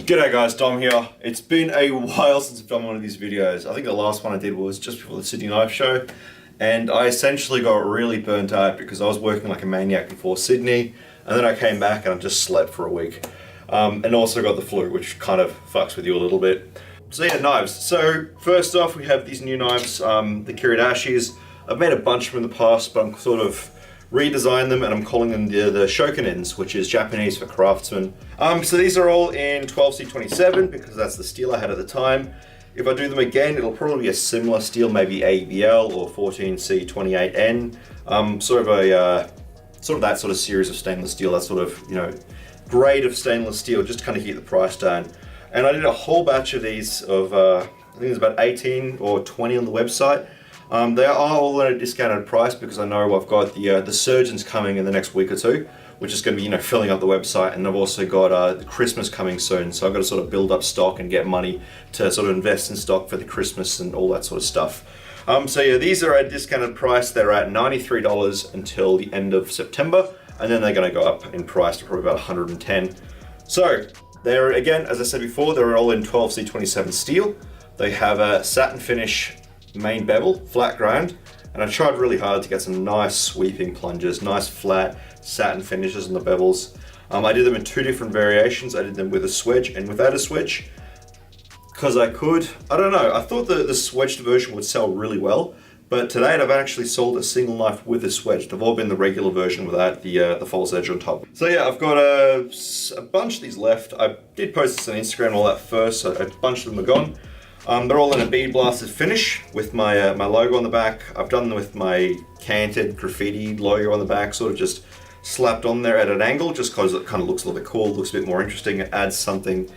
G'day guys, Dom here. It's been a while since I've done one of these videos. I think the last one I did was just before the Sydney Knife Show, and I essentially got really burnt out because I was working like a maniac before Sydney, and then I came back and I just slept for a week. And also got the flu, which kind of fucks with you a little bit. So yeah, knives. So first off, we have these new knives, the kiridashis. I've made a bunch of them in the past, but I'm sort of redesigned them and I'm calling them the Skokunins, which is Japanese for craftsmen. So these are all in 12C27 because that's the steel I had at the time. If I do them again, it'll probably be a similar steel, maybe ABL or 14C28N. Sort of that sort of series of stainless steel, that sort of, grade of stainless steel, just to kind of keep the price down. And I did a whole batch of these of, I think there's about 18 or 20 on the website. They are all at a discounted price because I know I've got the surgeons coming in the next week or two, which is going to be filling up the website, and I've also got the Christmas coming soon, so I've got to sort of build up stock and get money to sort of invest in stock for the Christmas and all that sort of stuff. So yeah, these are at a discounted price. They're at $93 until the end of September, and then they're going to go up in price to probably about 110. So they're, again, as I said before, they're all in 12C27 steel. They have a satin finish main bevel, flat ground, and I tried really hard to get some nice sweeping plunges, nice flat satin finishes on the bevels. I did them in two different variations. I did them with a swedge and without a swedge, because I could. I don't know, I thought the swedged version would sell really well, but to date I've actually sold a single knife with a swedge. They've all been the regular version without the false edge on top. So yeah, I've got a bunch of these left. I did post this on Instagram and all that first, so a bunch of them are gone. They're all in a bead blasted finish with my my logo on the back. I've done them with my canted graffiti logo on the back, sort of just slapped on there at an angle, just because it kind of looks a little bit cool, looks a bit more interesting. It adds something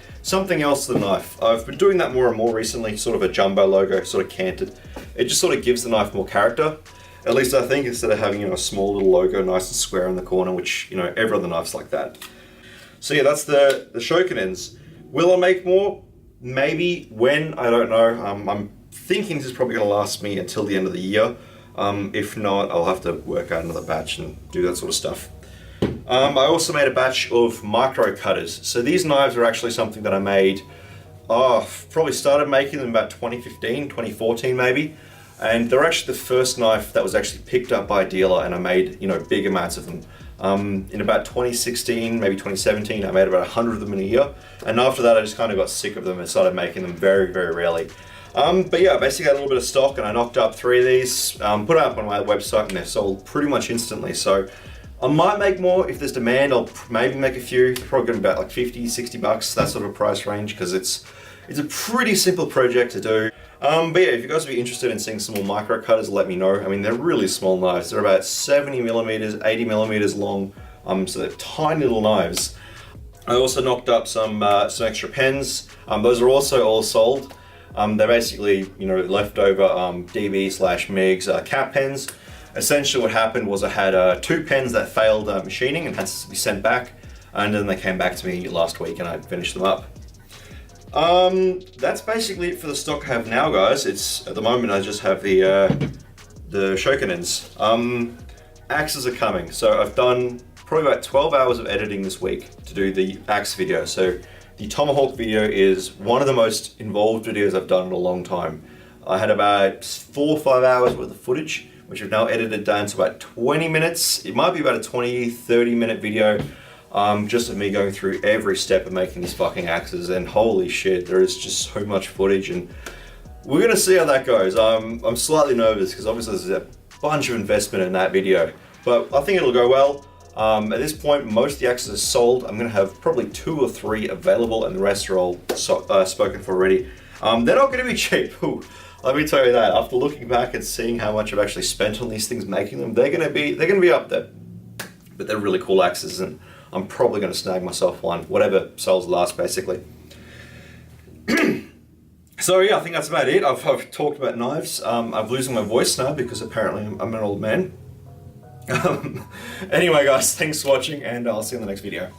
else to the knife. I've been doing that more and more recently, sort of a jumbo logo, sort of canted. It just sort of gives the knife more character. At least I think, instead of having a small little logo, nice and square in the corner, which every other knife's like that. So yeah, that's the Skokunins. Will I make more? Maybe. When? I don't know. I'm thinking this is probably going to last me until the end of the year. If not, I'll have to work out another batch and do that sort of stuff. I also made a batch of micro cutters. So these knives are actually something that I made, probably started making them about 2015, 2014 maybe. And they're actually the first knife that was actually picked up by a dealer, and I made, big amounts of them. In about 2016, maybe 2017, I made about 100 of them in a year. And after that, I just kind of got sick of them and started making them very, very rarely. But yeah, I basically had a little bit of stock and I knocked up 3 of these, put it up on my website, and they're sold pretty much instantly. So I might make more if there's demand. I'll maybe make a few. It's probably going to be about like 50, 60 bucks, that sort of price range, because it's a pretty simple project to do. But yeah, if you guys would be interested in seeing some more micro cutters, let me know. I mean, they're really small knives. They're about 70 millimeters, 80 millimeters long. So they're tiny little knives. I also knocked up some extra pens. Those are also all sold. They're basically, leftover DB/MIGs cap pens. Essentially what happened was I had 2 pens that failed machining and had to be sent back. And then they came back to me last week and I finished them up. That's basically it for the stock I have now, guys. It's, at the moment, I just have the Skokunins. Axes are coming. So I've done probably about 12 hours of editing this week to do the axe video. So the tomahawk video is one of the most involved videos I've done in a long time. I had about 4 or 5 hours worth of footage, which I've now edited down to about 20 minutes. It might be about a 20, 30 minute video. Just of me going through every step of making these fucking axes, and holy shit, there is just so much footage, and we're gonna see how that goes. I'm slightly nervous because obviously there's a bunch of investment in that video, but I think it'll go well. At this point, most of the axes are sold. I'm gonna have probably 2 or 3 available, and the rest are all spoken for already. They're not gonna be cheap. Ooh, let me tell you that. After looking back and seeing how much I've actually spent on these things making them, they're gonna be up there. But they're really cool axes, and I'm probably going to snag myself one, whatever sells last, basically. So yeah, I think that's about it. I've talked about knives. I'm losing my voice now because apparently I'm an old man. Anyway, guys, thanks for watching, and I'll see you in the next video.